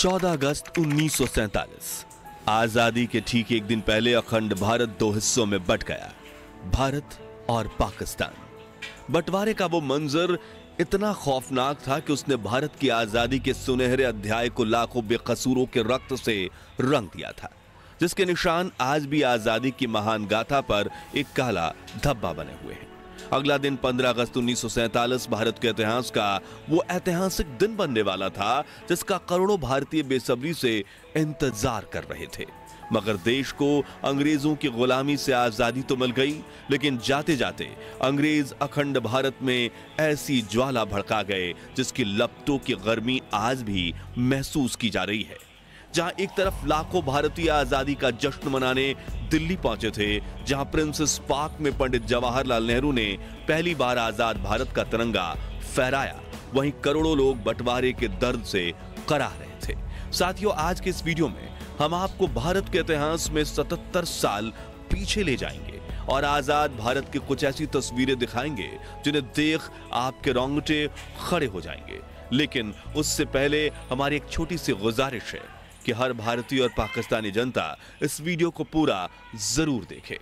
14 अगस्त 1947 आजादी के ठीक एक दिन पहले अखंड भारत दो हिस्सों में बंट गया, भारत और पाकिस्तान। बंटवारे का वो मंजर इतना खौफनाक था कि उसने भारत की आजादी के सुनहरे अध्याय को लाखों बेकसूरों के रक्त से रंग दिया था, जिसके निशान आज भी आजादी की महान गाथा पर एक काला धब्बा बने हुए हैं। अगला दिन 15 अगस्त 1947 भारत के इतिहास का वो ऐतिहासिक दिन बनने वाला था, जिसका करोड़ों भारतीय बेसब्री से इंतजार कर रहे थे। मगर देश को अंग्रेजों की गुलामी से आजादी तो मिल गई, लेकिन जाते जाते अंग्रेज अखंड भारत में ऐसी ज्वाला भड़का गए जिसकी लपटों की गर्मी आज भी महसूस की जा रही है। जहां एक तरफ लाखों भारतीय आजादी का जश्न मनाने दिल्ली पहुंचे थे, जहां प्रिंसेस पार्क में पंडित जवाहरलाल नेहरू ने पहली बार आजाद भारत का तिरंगा फहराया, वहीं करोड़ों लोग बंटवारे के दर्द से कराह रहे थे। साथियों, आज के इस वीडियो में हम आपको भारत के इतिहास में 77 साल पीछे ले जाएंगे और आजाद भारत की कुछ ऐसी तस्वीरें दिखाएंगे जिन्हें देख आपके रोंगटे खड़े हो जाएंगे। लेकिन उससे पहले हमारी एक छोटी सी गुजारिश है कि हर भारतीय और पाकिस्तानी जनता इस वीडियो को पूरा जरूर देखे।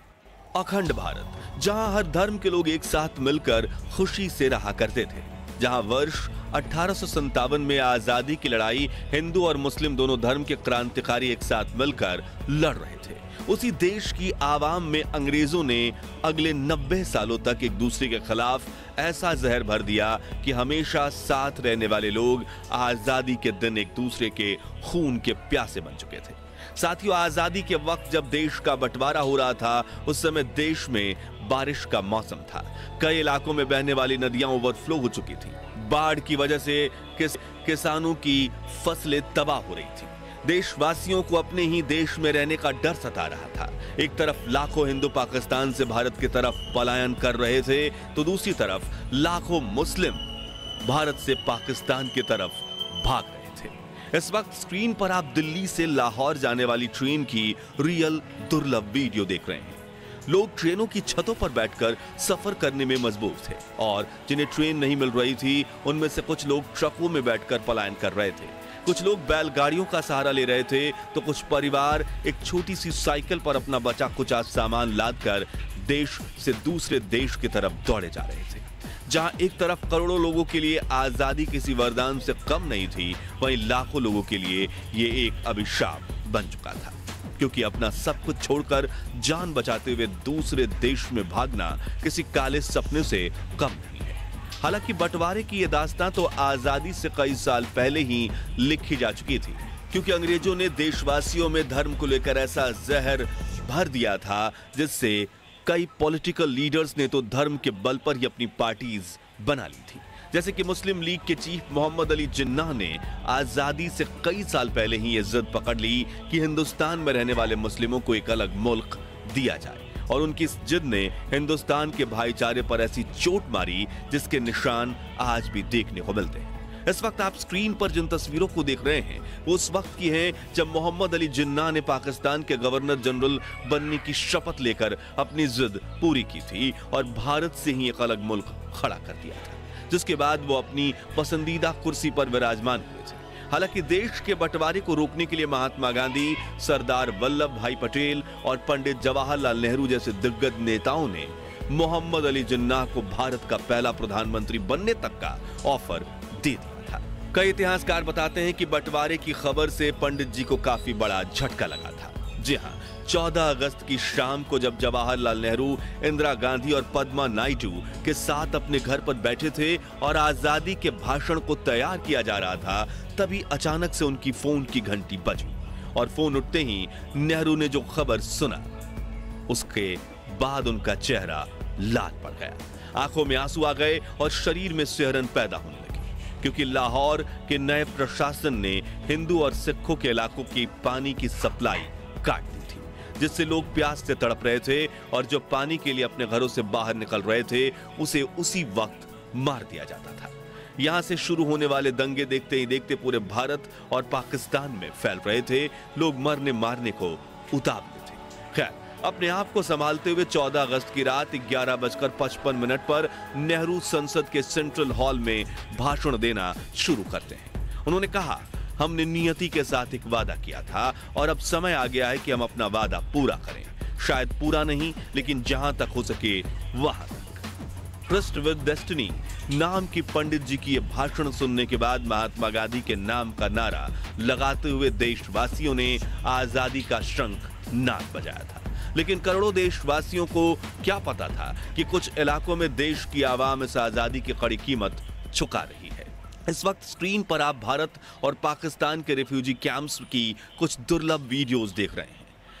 अखंड भारत, जहां हर धर्म के लोग एक साथ मिलकर खुशी से रहा करते थे, जहां वर्ष 1857 में आजादी की लड़ाई हिंदू और मुस्लिम दोनों धर्म के क्रांतिकारी एक साथ मिलकर लड़ रहे थे, उसी देश की आवाम में अंग्रेजों ने अगले 90 सालों तक एक दूसरे के खिलाफ ऐसा जहर भर दिया कि हमेशा साथ रहने वाले लोग आजादी के दिन एक दूसरे के खून के प्यासे बन चुके थे। साथियों, आजादी के वक्त जब देश का बंटवारा हो रहा था, उस समय देश में बारिश का मौसम था। कई इलाकों में बहने वाली नदियां ओवरफ्लो हो चुकी थी। बाढ़ की वजह से किसानों की फसलें तबाह हो रही थी। देशवासियों को अपने ही देश में रहने का डर सता रहा था। एक तरफ लाखों हिंदू पाकिस्तान से भारत की तरफ पलायन कर रहे थे, तो दूसरी तरफ लाखों मुस्लिम भारत से पाकिस्तान की तरफ भाग रहे थे। इस वक्त स्क्रीन पर आप दिल्ली से लाहौर जाने वाली ट्रेन की रियल दुर्लभ वीडियो देख रहे हैं। लोग ट्रेनों की छतों पर बैठकर सफर करने में मजबूर थे और जिन्हें ट्रेन नहीं मिल रही थी, उनमें से कुछ लोग ट्रकों में बैठकर पलायन कर रहे थे, कुछ लोग बैलगाड़ियों का सहारा ले रहे थे, तो कुछ परिवार एक छोटी सी साइकिल पर अपना बचा कुचा सामान लादकर देश से दूसरे देश की तरफ दौड़े जा रहे थे। जहां एक तरफ करोड़ों लोगों के लिए आजादी किसी वरदान से कम नहीं थी, वहीं लाखों लोगों के लिए ये एक अभिशाप बन चुका था, क्योंकि अपना सब कुछ छोड़कर जान बचाते हुए दूसरे देश में भागना किसी काले सपने से कम नहीं है। हालांकि बंटवारे की यह दास्तां तो आजादी से कई साल पहले ही लिखी जा चुकी थी, क्योंकि अंग्रेजों ने देशवासियों में धर्म को लेकर ऐसा जहर भर दिया था, जिससे कई पॉलिटिकल लीडर्स ने तो धर्म के बल पर ही अपनी पार्टीज बना ली थी। जैसे कि मुस्लिम लीग के चीफ मोहम्मद अली जिन्नाह ने आजादी से कई साल पहले ही ये जिद पकड़ ली कि हिंदुस्तान में रहने वाले मुस्लिमों को एक अलग मुल्क दिया जाए, और उनकी इस जिद ने हिंदुस्तान के भाईचारे पर ऐसी चोट मारी जिसके निशान आज भी देखने को मिलते हैं। इस वक्त आप स्क्रीन पर जिन तस्वीरों को देख रहे हैं, वो उस वक्त की हैं जब मोहम्मद अली जिन्नाह ने पाकिस्तान के गवर्नर जनरल बनने की शपथ लेकर अपनी जिद पूरी की थी और भारत से ही एक अलग मुल्क खड़ा कर दिया था, जिसके बाद वो अपनी पसंदीदा कुर्सी पर विराजमान हुए थे। हालांकि देश के बंटवारे को रोकने के लिए महात्मा गांधी, सरदार वल्लभ भाई पटेल और पंडित जवाहरलाल नेहरू जैसे दिग्गज नेताओं ने मोहम्मद अली जिन्नाह को भारत का पहला प्रधानमंत्री बनने तक का ऑफर दे दिया था। कई इतिहासकार बताते हैं कि बंटवारे की खबर से पंडित जी को काफी बड़ा झटका लगा था। जी हां, 14 अगस्त की शाम को जब जवाहरलाल नेहरू, इंदिरा गांधी और पद्मा नायडू के साथ अपने घर पर बैठे थे और आजादी के भाषण को तैयार किया जा रहा था, तभी अचानक से उनकी फोन की घंटी बजी और फोन उठते ही नेहरू ने जो खबर सुना, उसके बाद उनका चेहरा लाल पड़ गया, आंखों में आंसू आ गए और शरीर में सिहरन पैदा होने लगी, क्योंकि लाहौर के नए प्रशासन ने हिंदू और सिखों के इलाकों की पानी की सप्लाई काट दी थी, जिससे लोग प्यास से तड़प रहे थे और जो पानी के लिए अपने घरों से बाहर निकल रहे थे, उसे उसी वक्त मार दिया जाता था। यहां से शुरू होने वाले दंगे देखते ही देखते पूरे भारत और पाकिस्तान में फैल रहे थे। लोग मरने मारने को उतावले थे। खैर, अपने आप को संभालते हुए 14 अगस्त की रात 11:55 पर नेहरू संसद के सेंट्रल हॉल में भाषण देना शुरू करते हैं। उन्होंने कहा, हमने नियति के साथ एक वादा किया था और अब समय आ गया है कि हम अपना वादा पूरा करें। शायद पूरा नहीं, लेकिन जहां तक हो सके वहां तक। ट्रस्ट विद डेस्टिनी नाम की पंडित जी की यह भाषण सुनने के बाद महात्मा गांधी के नाम का नारा लगाते हुए देशवासियों ने आजादी का शंख नाद बजाया था। लेकिन करोड़ों देशवासियों को क्या पता था कि कुछ इलाकों में देश की आवाम इस आजादी की कड़ी कीमत चुका रही है। इस वक्त स्क्रीन पर आप भारत और पाकिस्तान के रिफ्यूजी कैंप्स की कुछ दुर्लभ वीडियोस देख रहे हैं।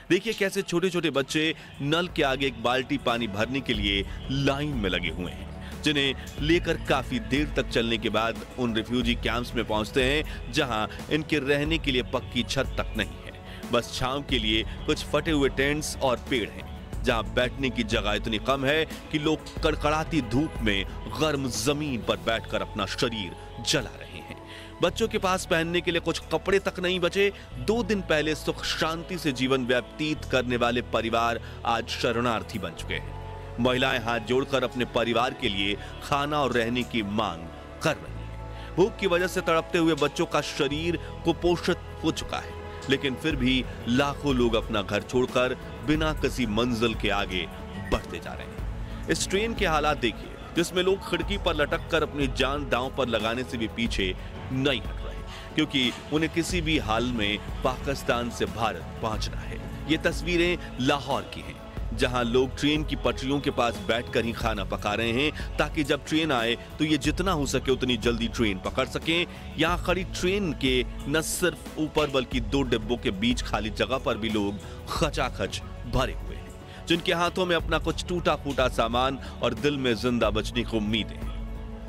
देखिए कैसे छोटे छोटे बच्चे नल के आगे एक बाल्टी पानी भरने के लिए लाइन में लगे हुए हैं, जिन्हें लेकर काफी देर तक चलने के बाद उन रिफ्यूजी कैंप्स में पहुंचते हैं जहां इनके रहने के लिए पक्की छत तक नहीं है। बस छांव के लिए कुछ फटे हुए टेंट्स और पेड़ हैं, जहां बैठने की जगह इतनी कम है कि लोग कड़कड़ाती धूप में गर्म जमीन पर बैठकर अपना शरीर जला रहे हैं। बच्चों के पास पहनने के लिए कुछ कपड़े तक नहीं बचे। 2 दिन पहले सुख शांति से जीवन व्यतीत करने वाले परिवार आज शरणार्थी बन चुके हैं। महिलाएं हाथ जोड़कर अपने परिवार के लिए खाना और रहने की मांग कर रही हैं। भूख की वजह से तड़पते हुए बच्चों का शरीर कुपोषित हो चुका है, लेकिन फिर भी लाखों लोग अपना घर छोड़कर बिना किसी मंजिल के आगे बढ़ते जा रहे हैं। इस ट्रेन के हालात देखिए, जिसमें लोग खिड़की पर लटककर अपनी जान दांव पर लगाने से भी पीछे नहीं हट रहे, क्योंकि उन्हें किसी भी हाल में पाकिस्तान से भारत पहुंचना है। ये तस्वीरें लाहौर की हैं, जहां लोग ट्रेन की पटरियों के पास बैठकर ही खाना पका रहे हैं, ताकि जब ट्रेन आए तो ये जितना हो सके उतनी जल्दी ट्रेन पकड़ सकें। यहाँ खड़ी ट्रेन के न सिर्फ ऊपर बल्कि 2 डिब्बों के बीच खाली जगह पर भी लोग खचाखच भरे हुए हैं, जिनके हाथों में अपना कुछ टूटा फूटा सामान और दिल में जिंदा बचने की उम्मीदें हैं।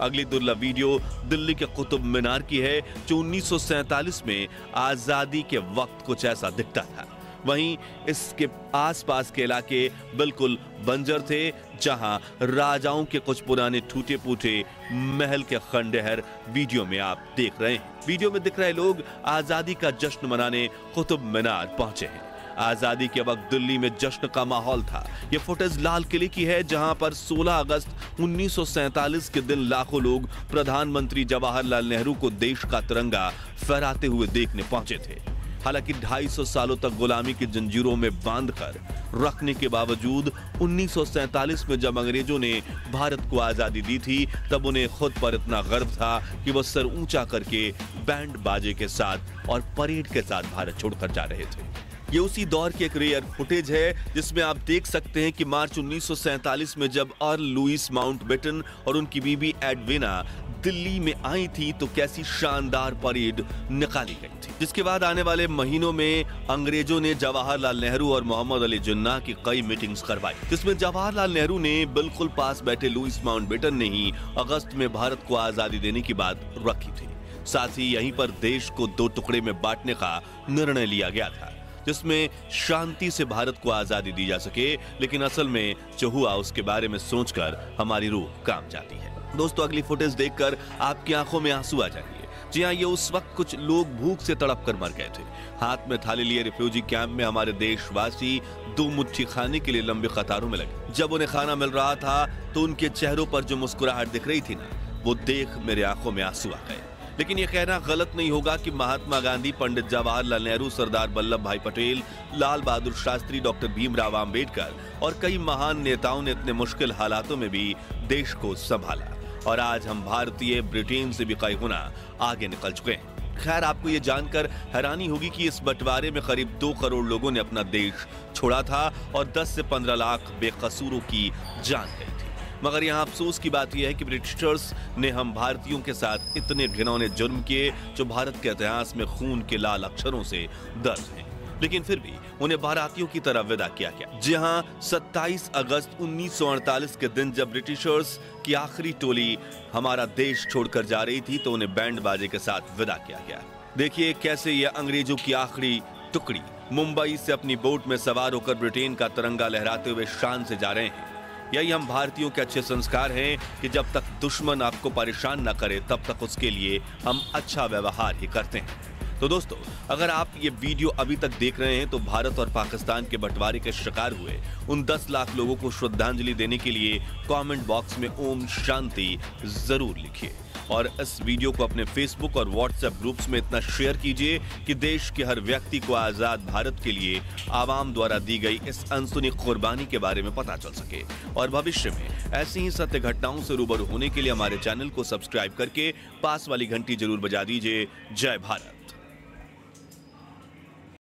अगली दुर्लभ वीडियो दिल्ली के कुतुब मीनार की है, जो 1947 में आजादी के वक्त कुछ ऐसा दिखता था। वहीं इसके आसपास के इलाके बिल्कुल बंजर थे, जहां राजाओं के कुछ पुराने टूटे फूटे महल के खंडहर वीडियो में आप देख रहे हैं। वीडियो में दिख रहे लोग आजादी का जश्न मनाने कुतुब मीनार पहुंचे हैं। आजादी के वक्त दिल्ली में जश्न का माहौल था। यह फुटेज लाल किले की है, जहां पर 16 अगस्त 1947 के दिन लाखों लोग प्रधानमंत्री जवाहरलाल नेहरू को देश का तिरंगा फहराते हुए देखने पहुंचे थे। हालांकि 250 सालों तक गुलामी की जंजीरों में बांधकर रखने के बावजूद 1947 में जब अंग्रेजों ने भारत को आजादी दी थी, तब उन्हें खुद पर इतना गर्व था कि वह सर ऊंचा करके बैंड बाजे के साथ और परेड के साथ भारत छोड़कर जा रहे थे। ये उसी दौर की एक रेयर फुटेज है, जिसमें आप देख सकते हैं कि मार्च 1947 में जब अर्ल लुइस माउंटबेटन और उनकी बीबी एडविना दिल्ली में आई थी, तो कैसी शानदार परेड निकाली गई थी। जिसके बाद आने वाले महीनों में अंग्रेजों ने जवाहरलाल नेहरू और मोहम्मद अली जिन्ना की कई मीटिंग्स करवाई, जिसमें जवाहरलाल नेहरू ने बिल्कुल पास बैठे लुइस माउंटबेटन ने ही अगस्त में भारत को आजादी देने की बात रखी थी। साथ ही यहीं पर देश को 2 टुकड़े में बांटने का निर्णय लिया गया था, जिसमें शांति से भारत को आजादी दी जा सके। लेकिन असल में जो हुआ उसके बारे में सोचकर हमारी रूह कांप जाती है। दोस्तों, अगली फुटेज देखकर आपकी आंखों में आंसू आ जाएंगे। जी हाँ, ये उस वक्त कुछ लोग भूख से तड़प कर मर गए थे। हाथ में थाली लिए रिफ्यूजी कैंप में हमारे देशवासी 2 मुट्ठी खाने के लिए लंबी कतारों में लगे। जब उन्हें खाना मिल रहा था तो उनके चेहरों पर जो मुस्कुराहट दिख रही थी ना, वो देख मेरे आंखों में आंसू आ गए। लेकिन यह कहना गलत नहीं होगा कि महात्मा गांधी, पंडित जवाहरलाल नेहरू, सरदार वल्लभ भाई पटेल, लाल बहादुर शास्त्री, डॉक्टर भीमराव आंबेडकर और कई महान नेताओं ने इतने मुश्किल हालातों में भी देश को संभाला। और आज हम भारतीय ब्रिटेन से भी कई गुना आगे निकल चुके हैं। खैर, आपको ये जानकर हैरानी होगी कि इस बंटवारे में करीब 2 करोड़ लोगों ने अपना देश छोड़ा था और 10 से 15 लाख बेकसूरों की जान गई थी। मगर यहाँ अफसोस की बात यह है कि ब्रिटिशर्स ने हम भारतीयों के साथ इतने घिनौने जुर्म किए जो भारत के इतिहास में खून के लाल अक्षरों से दर्ज हैं। लेकिन फिर भी उन्हें भारतीयों की तरह विदा किया गया। जहां 27 अगस्त 1948 के दिन जब ब्रिटिशर्स की आखिरी टोली हमारा देश छोड़कर जा रही थी, तो उन्हें बैंड बाजे के साथ विदा किया गया। देखिए कैसे ये अंग्रेजों की आखिरी टुकड़ी मुंबई से अपनी बोट में सवार होकर ब्रिटेन का तिरंगा लहराते हुए शान से जा रहे हैं। यही हम भारतीयों के अच्छे संस्कार हैं कि जब तक दुश्मन आपको परेशान न करे, तब तक उसके लिए हम अच्छा व्यवहार ही करते हैं। तो दोस्तों, अगर आप ये वीडियो अभी तक देख रहे हैं तो भारत और पाकिस्तान के बंटवारे के शिकार हुए उन 10 लाख लोगों को श्रद्धांजलि देने के लिए कमेंट बॉक्स में ओम शांति जरूर लिखिए और इस वीडियो को अपने फेसबुक और व्हाट्सएप ग्रुप्स में इतना शेयर कीजिए कि देश के हर व्यक्ति को आजाद भारत के लिए आवाम द्वारा दी गई इस अनसुनी कुर्बानी के बारे में पता चल सके और भविष्य में ऐसी ही सत्य घटनाओं से रूबरू होने के लिए हमारे चैनल को सब्सक्राइब करके पास वाली घंटी जरूर बजा दीजिए। जय भारत।